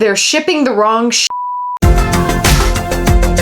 They're shipping the wrong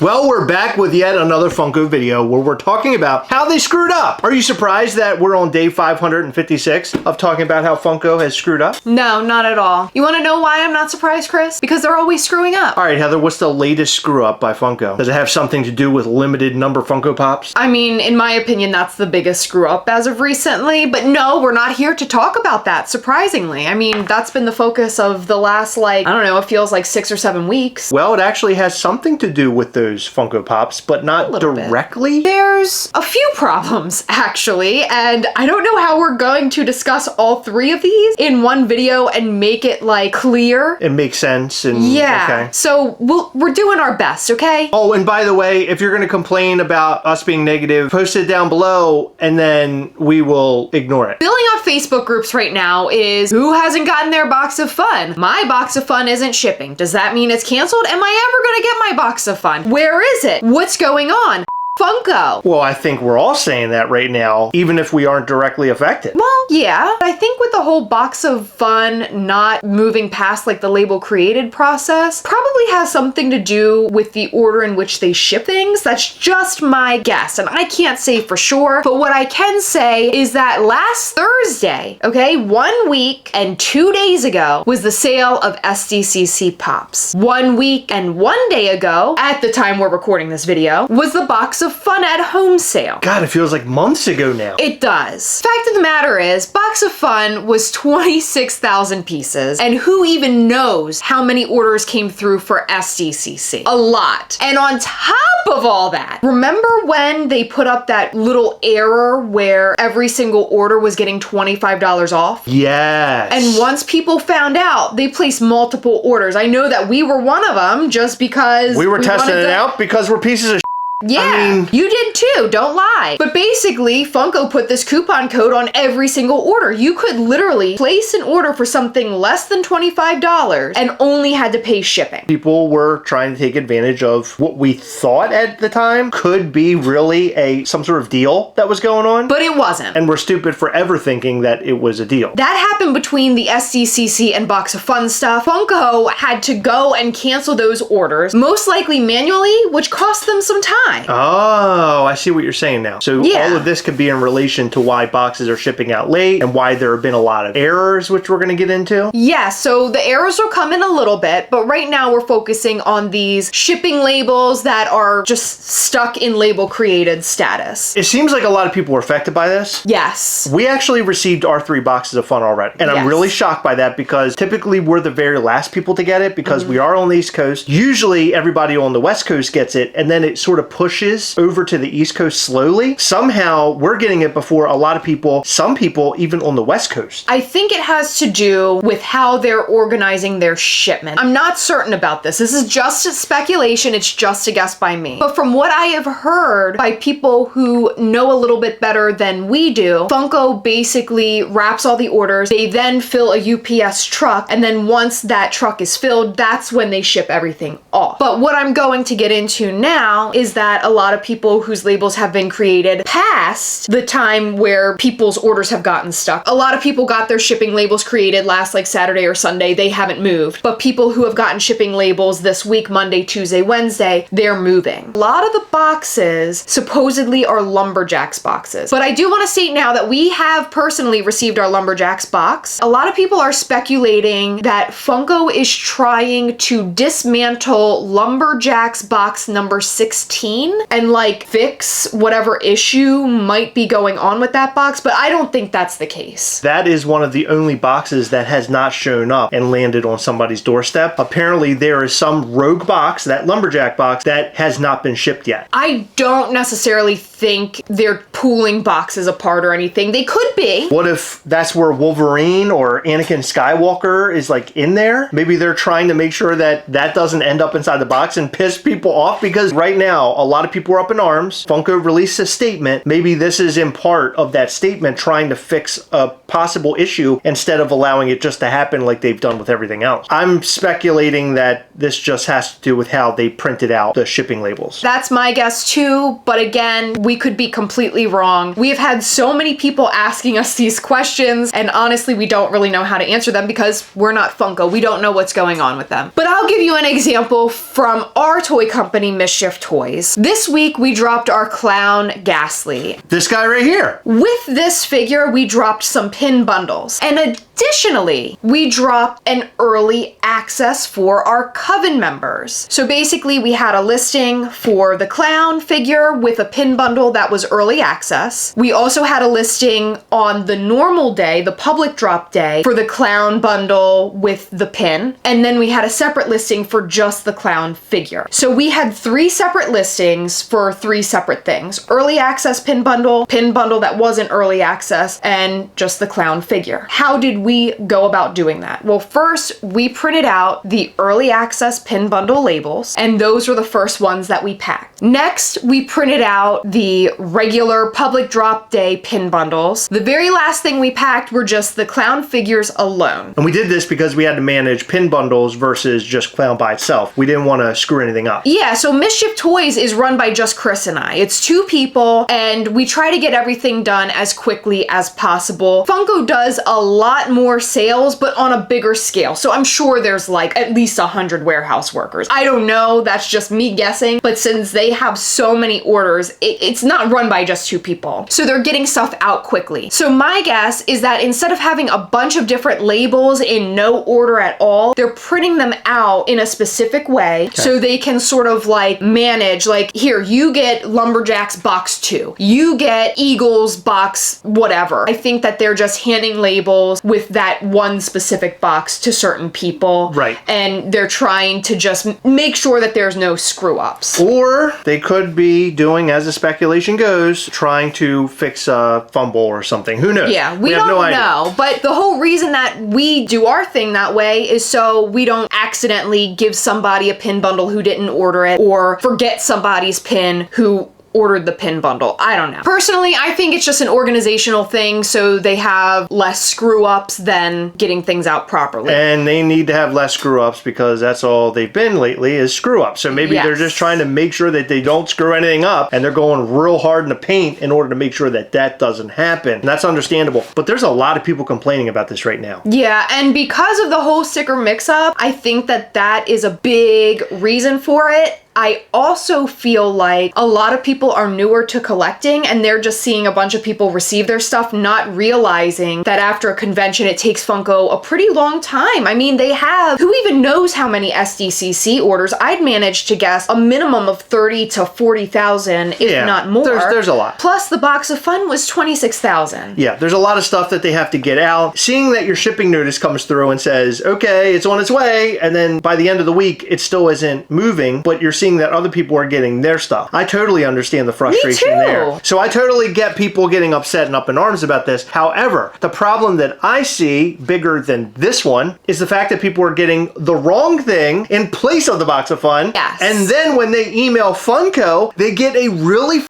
Well, we're back with yet another Funko video where we're talking about how they screwed up. Are you surprised that we're on day 556 of talking about how Funko has screwed up? No, not at all. You want to know why I'm not surprised, Chris? Because they're always screwing up. All right, Heather, what's the latest screw up by Funko? Does it have something to do with limited number Funko Pops? I mean, in my opinion, that's the biggest screw up as of recently, but no, we're not here to talk about that, surprisingly. I mean, that's been the focus of the last, I don't know, it feels like 6 or 7 weeks. Well, it actually has something to do with those Funko Pops, but not directly. There's a few problems, actually, and I don't know how we're going to discuss all 3 of these in one video and make it, clear. It makes sense. And yeah, okay. So we're doing our best, okay? Oh, and by the way, if you're going to complain about us being negative, post it down below, and then we will ignore it. Billing on Facebook groups right now is, who hasn't gotten their box of fun? My box of fun isn't shipping. Does that mean it's canceled? Am I ever gonna get my box of fun? Where is it? What's going on? Funko. Well, I think we're all saying that right now, even if we aren't directly affected. Well, yeah. I think with the whole box of fun not moving past the label created process probably has something to do with the order in which they ship things. That's just my guess, and I can't say for sure, but what I can say is that last Thursday, okay, 1 week and 2 days ago was the sale of SDCC Pops. 1 week and 1 day ago, at the time we're recording this video, was the box of fun at home sale. God, it feels like months ago now. It does. Fact of the matter is, box of fun was 26,000 pieces, and who even knows how many orders came through for SDCC? A lot. And on top of all that, remember when they put up that little error where every single order was getting $25 off? Yes. And once people found out, they placed multiple orders. I know that we were one of them just because we were testing it out because we're pieces of yeah, I mean, you did too, don't lie. But basically, Funko put this coupon code on every single order. You could literally place an order for something less than $25 and only had to pay shipping. People were trying to take advantage of what we thought at the time could be really some sort of deal that was going on. But it wasn't. And we're stupid for ever thinking that it was a deal. That happened between the SDCC and Box of Fun stuff. Funko had to go and cancel those orders, most likely manually, which cost them some time. Oh, I see what you're saying now. So yeah. All of this could be in relation to why boxes are shipping out late and why there have been a lot of errors, which we're going to get into. Yeah, so the errors will come in a little bit, but right now we're focusing on these shipping labels that are just stuck in label created status. It seems like a lot of people were affected by this. Yes. We actually received our 3 boxes of fun already. And I'm really shocked by that because typically we're the very last people to get it because we are on the East Coast. Usually everybody on the West Coast gets it and then it sort of pushes over to the East Coast slowly. Somehow we're getting it before a lot of people, some people even on the West Coast. I think it has to do with how they're organizing their shipment. I'm not certain about this. This is just a speculation. It's just a guess by me. But from what I have heard by people who know a little bit better than we do, Funko basically wraps all the orders. They then fill a UPS truck. And then once that truck is filled, that's when they ship everything off. But what I'm going to get into now is that a lot of people whose labels have been created past the time where people's orders have gotten stuck. A lot of people got their shipping labels created last Saturday or Sunday. They haven't moved. But people who have gotten shipping labels this week, Monday, Tuesday, Wednesday, they're moving. A lot of the boxes supposedly are Lumberjacks boxes. But I do want to state now that we have personally received our Lumberjacks box. A lot of people are speculating that Funko is trying to dismantle Lumberjacks box number 16 and fix whatever issue might be going on with that box, but I don't think that's the case. That is one of the only boxes that has not shown up and landed on somebody's doorstep. Apparently there is some rogue box, that Lumberjack box, that has not been shipped yet. I don't necessarily think they're pulling boxes apart or anything. They could be. What if that's where Wolverine or Anakin Skywalker is in there? Maybe they're trying to make sure that that doesn't end up inside the box and piss people off because right now a lot of people were up in arms. Funko released a statement. Maybe this is in part of that statement trying to fix a possible issue instead of allowing it just to happen like they've done with everything else. I'm speculating that this just has to do with how they printed out the shipping labels. That's my guess too, but again, we could be completely wrong. We have had so many people asking us these questions, and honestly, we don't really know how to answer them because we're not Funko. We don't know what's going on with them. But I'll give you an example from our toy company, Mischief Toys. This week, we dropped our clown, Ghastly. This guy right here. With this figure, we dropped some pin bundles. And additionally, we dropped an early access for our Coven members. So basically, we had a listing for the clown figure with a pin bundle that was early access. We also had a listing on the normal day, the public drop day, for the clown bundle with the pin. And then we had a separate listing for just the clown figure. So we had 3 separate listings for 3 separate things. Early access pin bundle that wasn't early access, and just the clown figure. How did we go about doing that? Well, first, we printed out the early access pin bundle labels, and those were the first ones that we packed. Next, we printed out the regular public drop day pin bundles. The very last thing we packed were just the clown figures alone. And we did this because we had to manage pin bundles versus just clown by itself. We didn't want to screw anything up. Yeah, so Mischief Toys is run by just Chris and I. It's 2 people, and we try to get everything done as quickly as possible. Funko does a lot more sales, but on a bigger scale. So I'm sure there's like at least 100 warehouse workers. I don't know, that's just me guessing, but since they have so many orders, it's not run by just 2 people. So they're getting stuff out quickly. So my guess is that instead of having a bunch of different labels in no order at all, they're printing them out in a specific way so they can sort of like manage, like, here, you get Lumberjacks box 2, you get Eagles box whatever. I think that they're just handing labels with that one specific box to certain people. Right. And they're trying to just make sure that there's no screw ups. Or they could be doing, as the speculation goes, trying to fix a fumble or something. Who knows? Yeah, we don't know. But the whole reason that we do our thing that way is so we don't accidentally give somebody a pin bundle who didn't order it, or forget somebody's pin who ordered the pin bundle. I don't know. Personally, I think it's just an organizational thing so they have less screw ups than getting things out properly. And they need to have less screw ups because that's all they've been lately is screw ups. So maybe they're just trying to make sure that they don't screw anything up, and they're going real hard in the paint in order to make sure that that doesn't happen. And that's understandable. But there's a lot of people complaining about this right now. Yeah, and because of the whole sticker mix up, I think that that is a big reason for it. I also feel like a lot of people are newer to collecting, and they're just seeing a bunch of people receive their stuff, not realizing that after a convention, it takes Funko a pretty long time. I mean, they have, who even knows how many SDCC orders? I'd managed to guess a minimum of 30 to 40,000, if not more. There's a lot. Plus, the box of fun was 26,000. Yeah, there's a lot of stuff that they have to get out. Seeing that your shipping notice comes through and says, okay, it's on its way, and then by the end of the week, it still isn't moving, but you're seeing that other people are getting their stuff. I totally understand the frustration there. So I totally get people getting upset and up in arms about this. However, the problem that I see bigger than this one is the fact that people are getting the wrong thing in place of the box of fun. Yes. And then when they email Funko, they get a really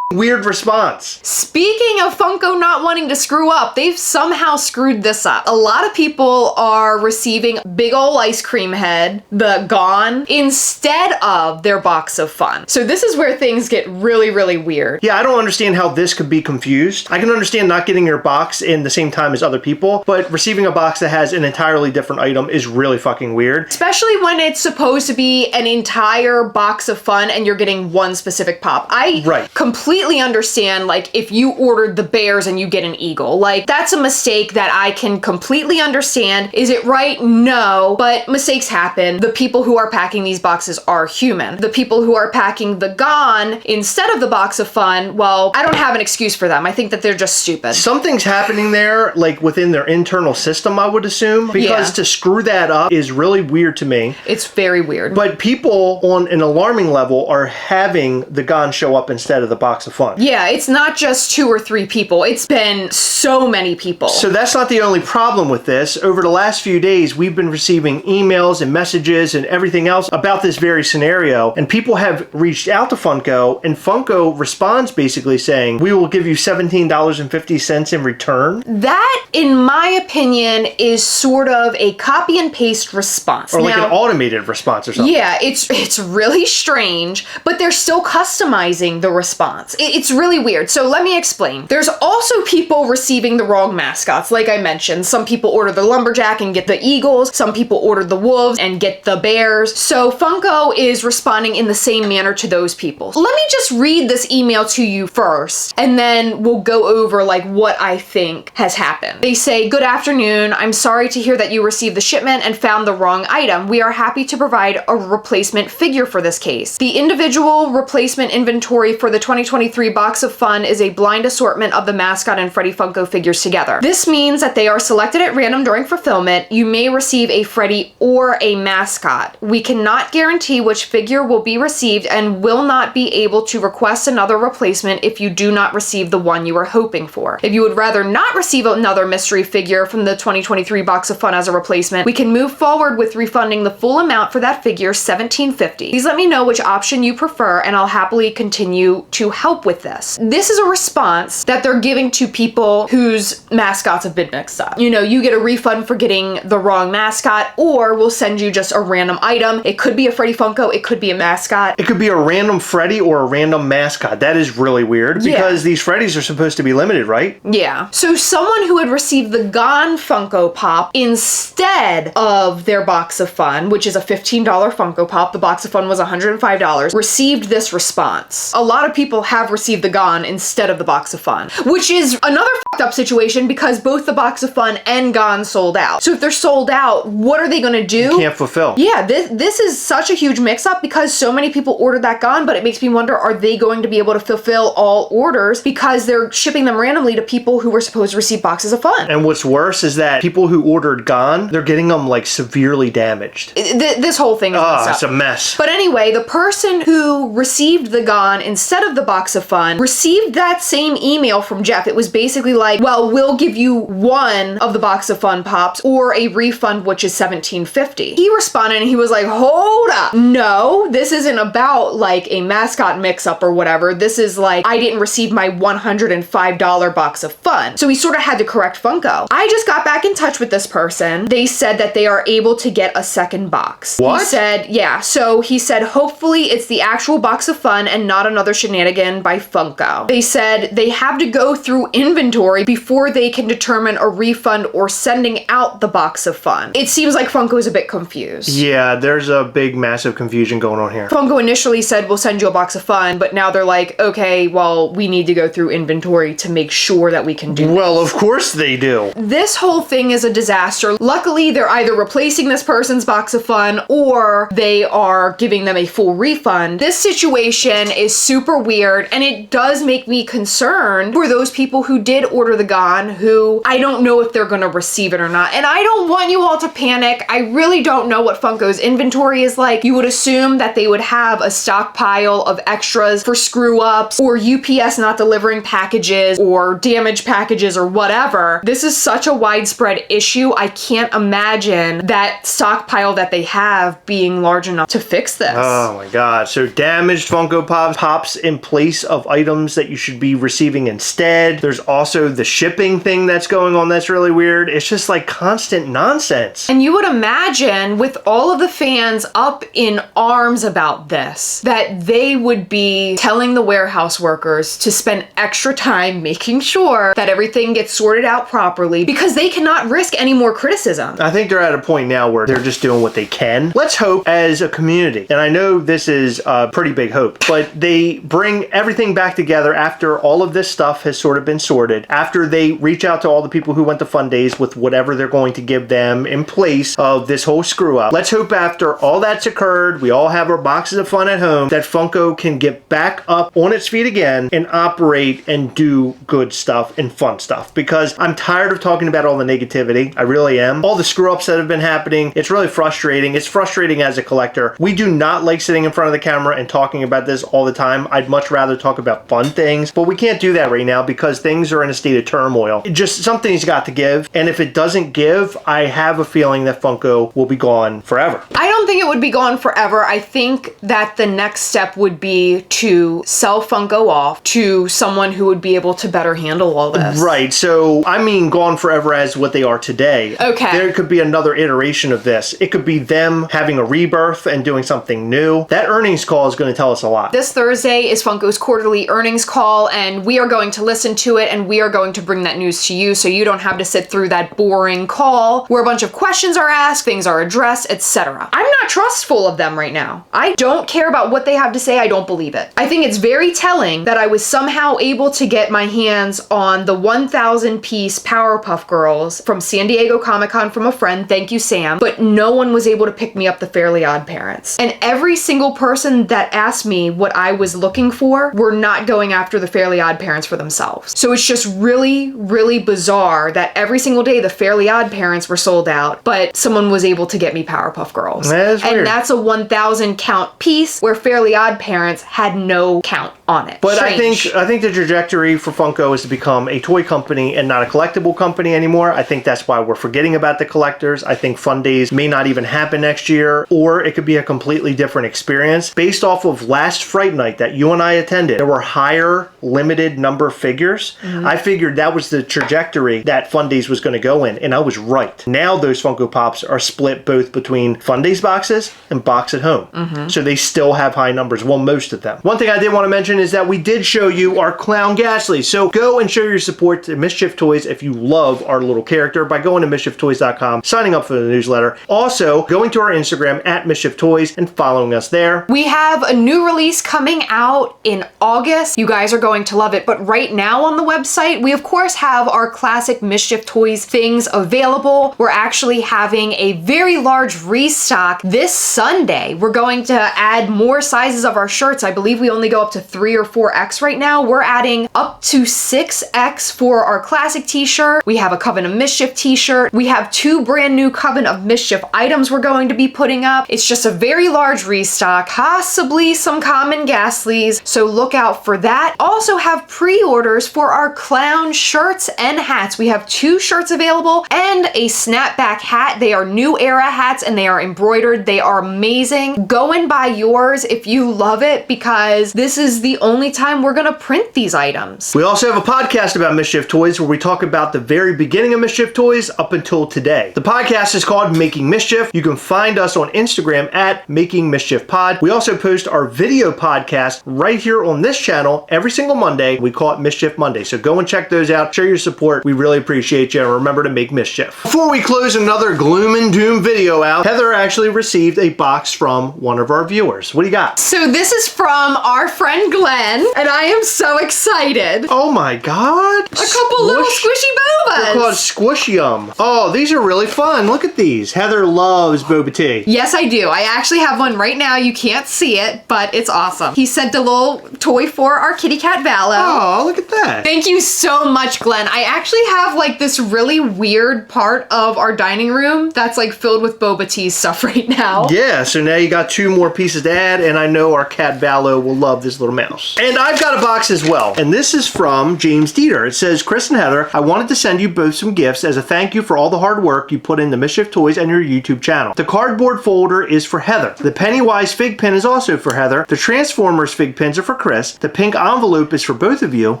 weird response. Speaking of Funko not wanting to screw up, they've somehow screwed this up. A lot of people are receiving big ol' ice cream head, the Gone, instead of their box of fun. So this is where things get really, really weird. Yeah, I don't understand how this could be confused. I can understand not getting your box in the same time as other people, but receiving a box that has an entirely different item is really fucking weird. Especially when it's supposed to be an entire box of fun and you're getting one specific pop. I completely understand, like, if you ordered the bears and you get an eagle, like, that's a mistake that I can completely understand. Is it right? No, but mistakes happen. The people who are packing these boxes are human. The people who are packing the Gone instead of the box of fun, well, I don't have an excuse for them. I think that they're just stupid. Something's happening there, like within their internal system, I would assume, because to screw that up is really weird to me. It's very weird. But people on an alarming level are having the Gone show up instead of the box of fun. Yeah, it's not just 2 or 3 people. It's been so many people. So that's not the only problem with this. Over the last few days, we've been receiving emails and messages and everything else about this very scenario. And people have reached out to Funko, and Funko responds basically saying, we will give you $17.50 in return. That, in my opinion, is sort of a copy and paste response. Or like an automated response or something. Yeah, it's really strange, but they're still customizing the response. It's really weird. So let me explain. There's also people receiving the wrong mascots. Like I mentioned, some people order the lumberjack and get the eagles. Some people order the wolves and get the bears. So Funko is responding in the same manner to those people. Let me just read this email to you first, and then we'll go over like what I think has happened. They say, "Good afternoon. I'm sorry to hear that you received the shipment and found the wrong item. We are happy to provide a replacement figure for this case. The individual replacement inventory for the 2023 Box of Fun is a blind assortment of the mascot and Freddy Funko figures together. This means that they are selected at random during fulfillment. You may receive a Freddy or a mascot. We cannot guarantee which figure will be received and will not be able to request another replacement if you do not receive the one you are hoping for. If you would rather not receive another mystery figure from the 2023 Box of Fun as a replacement, we can move forward with refunding the full amount for that figure, $17.50. Please let me know which option you prefer and I'll happily continue to help with this." This is a response that they're giving to people whose mascots have been mixed up. You know, you get a refund for getting the wrong mascot, or we'll send you just a random item. It could be a Freddy Funko, it could be a mascot. It could be a random Freddy or a random mascot. That is really weird because these Freddys are supposed to be limited, right? Yeah. So someone who had received the Gone Funko Pop instead of their Box of Fun, which is a $15 Funko Pop, the Box of Fun was $105, received this response. A lot of people have received the Gone instead of the Box of Fun, which is another fucked up situation because both the Box of Fun and Gone sold out. So if they're sold out, what are they gonna do? You can't fulfill. Yeah, this is such a huge mix-up because so many people ordered that Gone, but it makes me wonder, are they going to be able to fulfill all orders because they're shipping them randomly to people who were supposed to receive boxes of fun? And what's worse is that people who ordered Gone, they're getting them like severely damaged. This whole thing is messed up. It's a mess. But anyway, the person who received the Gone instead of the Box of Fun received that same email from Jeff. It was basically like, well, we'll give you one of the Box of Fun pops or a refund, which is $17.50. He responded and he was like, hold up. No, this isn't about like a mascot mix-up or whatever. This is like, I didn't receive my $105 Box of Fun. So he sort of had to correct Funko. I just got back in touch with this person. They said that they are able to get a second box. What? He said, yeah. So he said, hopefully it's the actual Box of Fun and not another shenanigan by Funko. They said they have to go through inventory before they can determine a refund or sending out the Box of Fun. It seems like Funko is a bit confused. Yeah, there's a big, massive confusion going on here. Funko initially said, we'll send you a Box of Fun, but now they're like, okay, well, we need to go through inventory to make sure that we can do Well, of course they do. This whole thing is a disaster. Luckily, they're either replacing this person's Box of Fun or they are giving them a full refund. This situation is super weird, and it does make me concerned for those people who did order the Gone, who I don't know if they're gonna receive it or not. And I don't want you all to panic. I really don't know what Funko's inventory is like. You would assume that they would have a stockpile of extras for screw-ups or UPS not delivering packages or damaged packages or whatever. This is such a widespread issue. I can't imagine that stockpile that they have being large enough to fix this. Oh my god. So damaged Funko Pops in place of items that you should be receiving instead. There's also the shipping thing that's going on that's really weird. It's just like constant nonsense. And you would imagine with all of the fans up in arms about this, that they would be telling the warehouse workers to spend extra time making sure that everything gets sorted out properly because they cannot risk any more criticism. I think they're at a point now where they're just doing what they can. Let's hope as a community, and I know this is a pretty big hope, but they bring everything back together after all of this stuff has sort of been sorted, after they reach out to all the people who went to Fun Days with whatever they're going to give them in place of this whole screw up. Let's hope after all that's occurred, we all have our boxes of fun at home, that Funko can get back up on its feet again and operate and do good stuff and fun stuff, because I'm tired of talking about all the negativity. I really am. All the screw ups that have been happening. It's really frustrating. It's frustrating as a collector. We do not like sitting in front of the camera and talking about this all the time. I'd much rather talk about fun things, but we can't do that right now because things are in a state of turmoil. Just something's got to give, and if it doesn't give, I have a feeling that Funko will be gone forever. I don't think it would be gone forever. I think that the next step would be to sell Funko off to someone who would be able to better handle all this. Right, so I mean gone forever as what they are today. Okay. There could be another iteration of this. It could be them having a rebirth and doing something new. That earnings call is going to tell us a lot. This Thursday is Funko's quarterly earnings call, and we are going to listen to it, and we are going to bring that news to you so you don't have to sit through that boring call where a bunch of questions are asked, things are addressed, etc. I'm not trustful of them right now. I don't care about what they have to say. I don't believe it. I think it's very telling that I was somehow able to get my hands on the 1,000 piece Powerpuff Girls from San Diego Comic-Con from a friend. Thank you, Sam. But no one was able to pick me up the Fairly Odd Parents. And every single person that asked me what I was looking for were not going after the Fairly Odd Parents for themselves. So it's just really, really bizarre that every single day the Fairly Odd Parents were sold out, but someone was able to get me Powerpuff Girls. That is weird. And that's a 1,000 count piece where Fairly Odd Parents had no count on it. But Strange. I think the trajectory for Funko is to become a toy company and not a collectible company anymore. I think that's why we're forgetting about the collectors. I think Fun Days may not even happen next year, or it could be a completely different experience. Based off of last Fright Night that you and I attended, there were higher limited number figures. I figured that was the trajectory that Fun Days was going to go in, and I was right. Now those Funko Pops are split both between Fun Days boxes and box at home. So they still have high numbers. Well, most of them. One thing I did want to mention is that we did show you our Clown Ghastly. So go and show your support to Mischief Toys if you love our little character by going to mischieftoys.com, signing up for the newsletter. Also, going to our Instagram at Mischief Toys and following us there. We have a new release coming out in August. You guys are going to love it. But right now on the website, we of course have our classic Mischief Toys things available. We're actually having a very large restock this Sunday. We're going to add more sizes of our shirts. I believe we only go up to 3 or 4X right now. We're adding up to 6X for our classic t-shirt. We have a Coven of Mischief t-shirt. We have 2 brand new Coven of Mischief items we're going to be putting up. It's just a very large restock, possibly some common Ghastlies, so look out for that. Also have pre-orders for our clown shirts and hats. We have 2 shirts available and a snapback hat. They are new era hats and they are embroidered. They are amazing. Go and buy yours if you love it, because this is the only time we're gonna print these items. We also have a podcast about Mischief Toys where we talk about the very beginning of Mischief Toys up until today. The podcast is called Making Mischief. You can find us on Instagram at Making Mischief Pod. We also post our video podcast right here on this channel every single Monday. We call it Mischief Monday. So go and check those out. Show your support. We really appreciate you. And remember to make mischief. Before we close another gloom and doom video out, Heather actually received a box from one of our viewers. What do you got? So this is from our friend Glenn, and I am so excited. Oh my God. A couple little squishy boobas. They're called Squishium. Oh, these are really fun. Look at these. Heather loves boba tea. Yes, I do. I actually have one right now. You can't see it, but it's awesome. He sent a little toy for our kitty cat Vallo. Oh, look at that. Thank you so much, Glenn. I actually have like this really weird part of our dining room that's like filled with boba tea stuff right now. Yeah, so now you got 2 more pieces to add, and I know our cat Vallo will love this little mouse. And I've got a box as well, and this is from James Dieter. It says, Chris and Heather, I wanted to send you both some gifts as a thank you for all the hard work you put into Mischief Toys and your YouTube channel. The cardboard folder is for Heather. The Pennywise fig pin is also for Heather. The Transformers fig pins are for Chris. The pink envelope is for both of you.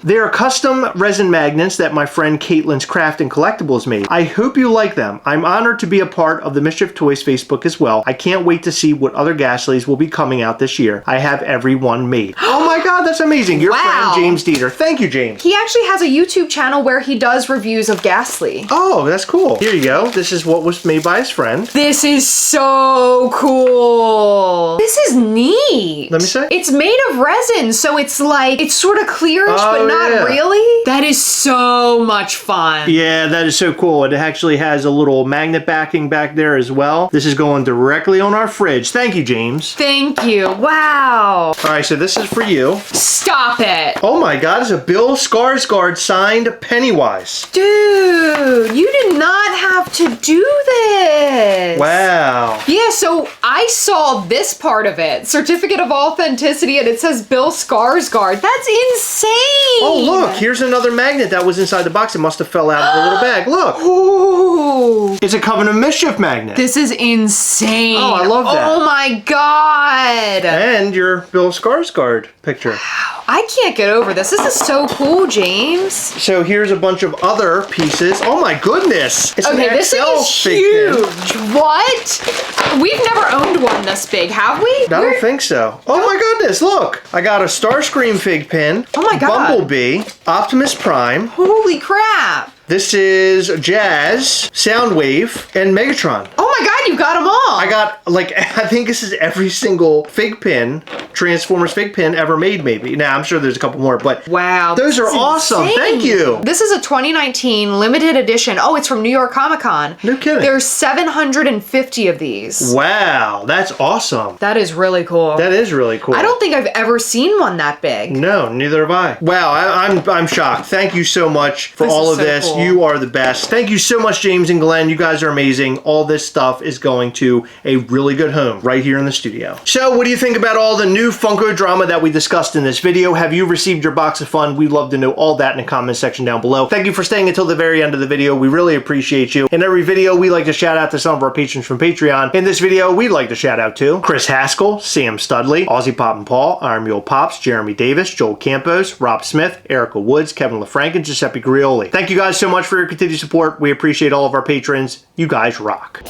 They are custom resin magnets that my friend Caitlin's Craft and Collectibles made. I hope you like them. I'm honored to be a part of the Mischief Toys Facebook as well. I can't wait to see what other Ghastlies will be coming out this year. I have every one made. Oh my God, that's amazing. Your Wow. friend James Dieter. Thank you, James. He actually has a YouTube channel where he does reviews of Ghastly. Oh, that's cool. Here you go. This is what was made by his friend. This is so cool. This is neat. Let me see. It's made of resin, so it's like, it's sort of clearish, Oh, but not yeah. really. That is so much fun. Yeah, that is so cool. It actually has a little magnet backing back there as well. This is going directly on our fridge. Thank you, James. Thank you. Wow. All right, so this is for you. Stop it. Oh my God, it's a Bill Skarsgård signed Pennywise. Dude, you did not have to do this. Wow. Yeah, so I saw this part of it, Certificate of authenticity, and it says Bill Skarsgård. That's insane. Oh, look, here's another magnet that was inside the box. It must have fell out of the little bag. Look. Ooh. It's a Covenant of Mischief magnet. This is insane. Oh, I love that. Oh my God. And your Bill Skarsgård picture. I can't get over this. This is so cool, James. So here's a bunch of other pieces. Oh my goodness. It's Okay, an this thing XL is fig huge. pin. What? We've never owned one this big, have we? I don't think so. Oh my goodness, look. I got a Starscream fig pin. Oh my God. Bumblebee, Optimus Prime. Holy crap. This is Jazz, Soundwave, and Megatron. Oh my God, you got them all. I got, like, I think this is every single fig pin, Transformers fig pin ever made, maybe. Now, I'm sure there's a couple more, but wow. those are awesome. Insane. Thank you. This is a 2019 limited edition. Oh, it's from New York Comic Con. No kidding. There's 750 of these. Wow, that's awesome. That is really cool. That is really cool. I don't think I've ever seen one that big. No, neither have I. Wow, I'm shocked. Thank you so much for all of this. Cool. You are the best. Thank you so much, James and Glenn. You guys are amazing. All this stuff is going to a really good home right here in the studio. So what do you think about all the new Funko drama that we discussed in this video? Have you received your box of fun? We'd love to know all that in the comment section down below. Thank you for staying until the very end of the video. We really appreciate you. In every video, we like to shout out to some of our patrons from Patreon. In this video, we'd like to shout out to Chris Haskell, Sam Studley, Aussie Pop and Paul, Iron Mule Pops, Jeremy Davis, Joel Campos, Rob Smith, Erica Woods, Kevin LaFranc, and Giuseppe Grioli. Thank you guys so much for your continued support. We appreciate all of our patrons. You guys rock.